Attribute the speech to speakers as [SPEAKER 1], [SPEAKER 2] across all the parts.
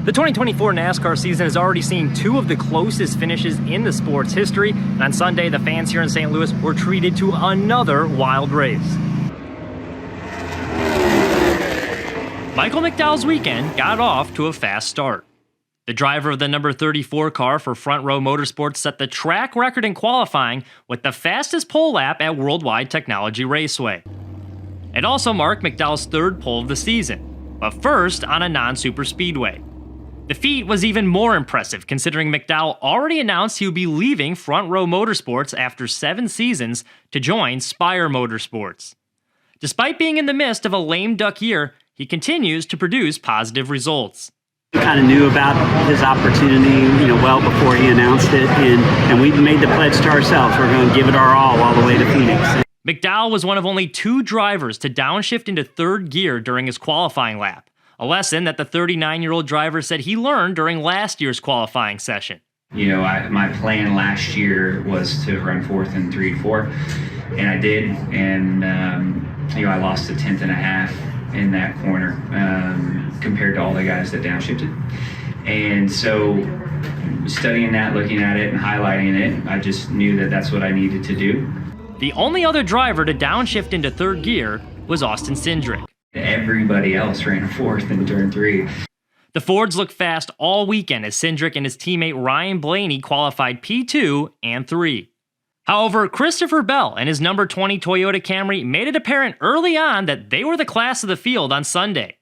[SPEAKER 1] The 2024 NASCAR season has already seen two of the closest finishes in the sport's history, and on Sunday, the fans here in St. Louis were treated to another wild race. Michael McDowell's weekend got off to a fast start. The driver of the number 34 car for Front Row Motorsports set the track record in qualifying with the fastest pole lap at WWT Raceway. It also marked McDowell's third pole of the season, but first on a non-superspeedway. The feat was even more impressive considering McDowell already announced he would be leaving Front Row Motorsports after 7 seasons to join Spire Motorsports. Despite being in the midst of a lame duck year, he continues to produce positive results.
[SPEAKER 2] We kind of knew about his opportunity, well before he announced it, and we made the pledge to ourselves. We're going to give it our all the way to Phoenix.
[SPEAKER 1] McDowell was one of only 2 drivers to downshift into third gear during his qualifying lap, a lesson that the 39-year-old driver said he learned during last year's qualifying session.
[SPEAKER 3] My plan last year was to run fourth in 3-4, and I did, and I lost a tenth and a half in that corner compared to all the guys that downshifted. And so studying that, looking at it and highlighting it, I just knew that that's what I needed to do.
[SPEAKER 1] The only other driver to downshift into third gear was Austin Cindric.
[SPEAKER 3] Everybody else ran fourth in turn 3.
[SPEAKER 1] The Fords looked fast all weekend as Cindric and his teammate Ryan Blaney qualified P2 and 3. However, Christopher Bell and his number 20 Toyota Camry made it apparent early on that they were the class of the field on Sunday.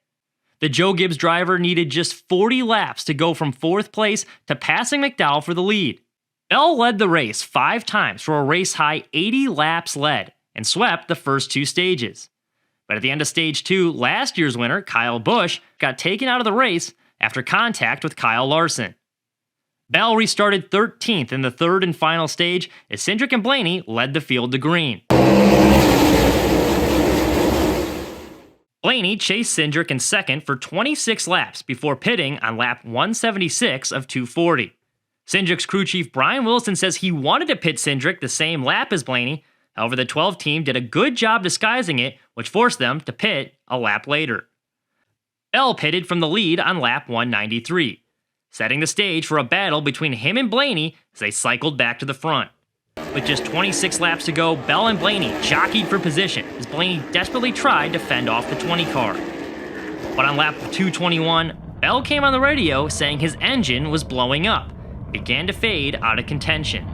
[SPEAKER 1] The Joe Gibbs driver needed just 40 laps to go from 4th place to passing McDowell for the lead. Bell led the race 5 times for a race-high 80 laps led and swept the first 2 stages. But at the end of stage 2, last year's winner, Kyle Busch, got taken out of the race after contact with Kyle Larson. Bell restarted 13th in the third and final stage as Cindric and Blaney led the field to green. Blaney chased Cindric in second for 26 laps before pitting on lap 176 of 240. Cindric's crew chief Brian Wilson says he wanted to pit Cindric the same lap as Blaney, however the 12 team did a good job disguising it, which forced them to pit a lap later. Bell pitted from the lead on lap 193. Setting the stage for a battle between him and Blaney as they cycled back to the front. With just 26 laps to go, Bell and Blaney jockeyed for position as Blaney desperately tried to fend off the 20 car. But on lap 221, Bell came on the radio saying his engine was blowing up and began to fade out of contention.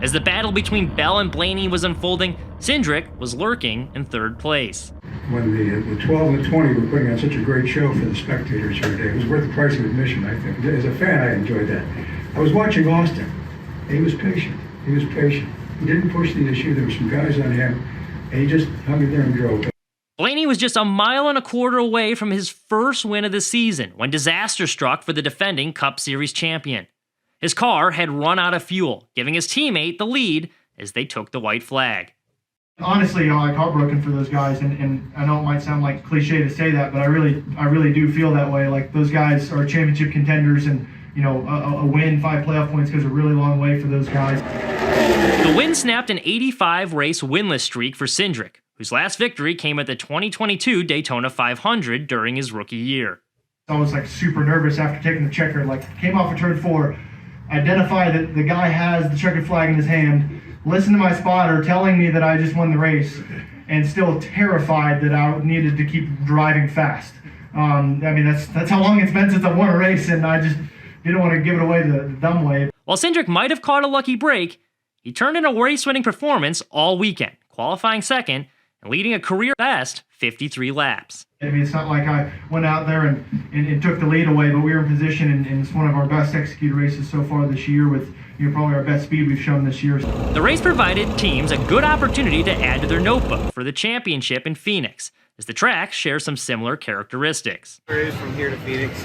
[SPEAKER 1] As the battle between Bell and Blaney was unfolding, Cindric was lurking in 3rd place.
[SPEAKER 4] When the 12 and the 20 were putting on such a great show for the spectators here today, it was worth the price of admission, I think. As a fan, I enjoyed that. I was watching Austin. He was patient. He didn't push the issue. There were some guys on him, and he just hung in there and drove.
[SPEAKER 1] Blaney was just 1.25 miles away from his first win of the season when disaster struck for the defending Cup Series champion. His car had run out of fuel, giving his teammate the lead as they took the white flag.
[SPEAKER 5] Honestly, heartbroken for those guys, and I know it might sound like cliche to say that, but I really do feel that way. Like, those guys are championship contenders, and a win, 5 playoff points goes a really long way for those guys.
[SPEAKER 1] The win snapped an 85 race winless streak for Cindric, whose last victory came at the 2022 Daytona 500 during his rookie year.
[SPEAKER 5] I was super nervous after taking the checker. Came off of turn 4, identify that the guy has the checkered flag in his hand, listen to my spotter telling me that I just won the race, and still terrified that I needed to keep driving fast. That's how long it's been since I won a race, and I just didn't want to give it away the dumb way.
[SPEAKER 1] While Cindric might have caught a lucky break, he turned in a race-winning performance all weekend, qualifying second and leading a career-best 53 laps.
[SPEAKER 5] It's not like I went out there and took the lead away, but we were in position, and it's one of our best executed races so far this year with probably our best speed we've shown this year.
[SPEAKER 1] The race provided teams a good opportunity to add to their notebook for the championship in Phoenix, as the track shares some similar characteristics.
[SPEAKER 6] It is from here to Phoenix,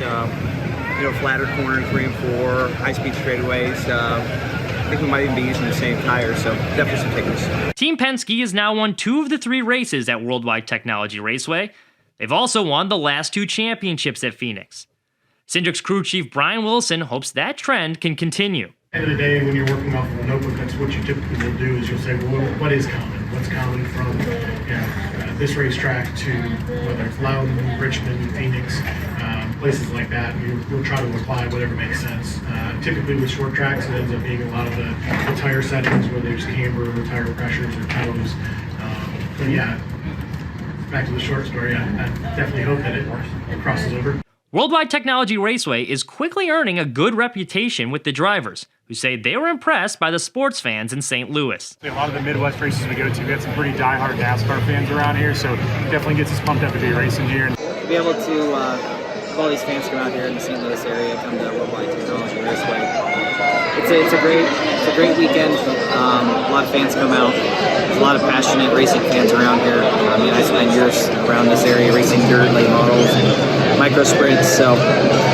[SPEAKER 6] flatter corners, 3 and 4, high-speed straightaways. I think we might even be using the same tires, so definitely some thickness.
[SPEAKER 1] Team Penske has now won 2 of the 3 races at WWT Raceway. They've also won the last 2 championships at Phoenix. Cindric's crew chief Brian Wilson hopes that trend can continue.
[SPEAKER 7] At the end of the day, when you're working off of a notebook, that's what you typically will do is you'll say, well, what is common? What's common from, this racetrack to whether it's Loudon, Richmond, Phoenix, places like that. We'll try to apply whatever makes sense. Typically with short tracks, it ends up being a lot of the tire settings, whether it's camber, or tire pressures, or toes. But yeah, back to the short story, I definitely hope that it crosses over.
[SPEAKER 1] Worldwide Technology Raceway is quickly earning a good reputation with the drivers, who say they were impressed by the sports fans in St. Louis.
[SPEAKER 8] A lot of the Midwest races we go to, we have some pretty diehard NASCAR fans around here, so it definitely gets us pumped up to be racing here.
[SPEAKER 6] To be able to have all these fans come out here in the St. Louis area, come to Worldwide Technology Raceway. It's a great weekend. A lot of fans come out. There's a lot of passionate racing fans around here. I mean, I spent years around this area racing dirt, late models, and micro sprints, so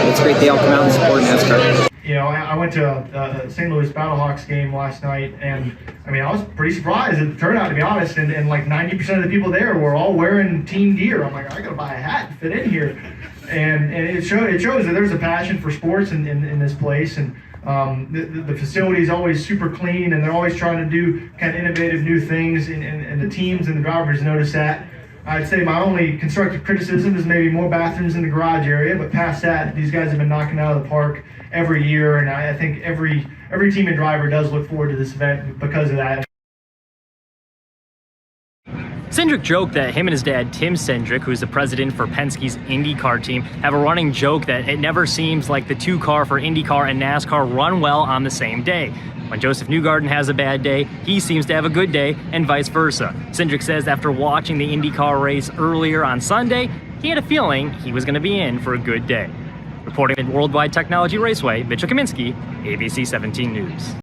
[SPEAKER 6] it's great they all come out and support NASCAR.
[SPEAKER 5] You know, I went to a St. Louis Battlehawks game last night, and I mean, I was pretty surprised at the turnout, to be honest, and like 90% of the people there were all wearing team gear. I'm like, I gotta buy a hat to fit in here. And it shows that there's a passion for sports in this place, and the facility is always super clean, and they're always trying to do kind of innovative new things, and the teams and the drivers notice that. I'd say my only constructive criticism is maybe more bathrooms in the garage area, but past that, these guys have been knocking it out of the park every year, and I think every team and driver does look forward to this event because of that.
[SPEAKER 1] Cindric joked that him and his dad, Tim Cindric, who's the president for Penske's IndyCar team, have a running joke that it never seems like the two car for IndyCar and NASCAR run well on the same day. When Joseph Newgarden has a bad day, he seems to have a good day, and vice versa. Cindric says after watching the IndyCar race earlier on Sunday, he had a feeling he was going to be in for a good day. Reporting at Worldwide Technology Raceway, Mitchell Kaminsky, ABC 17 News.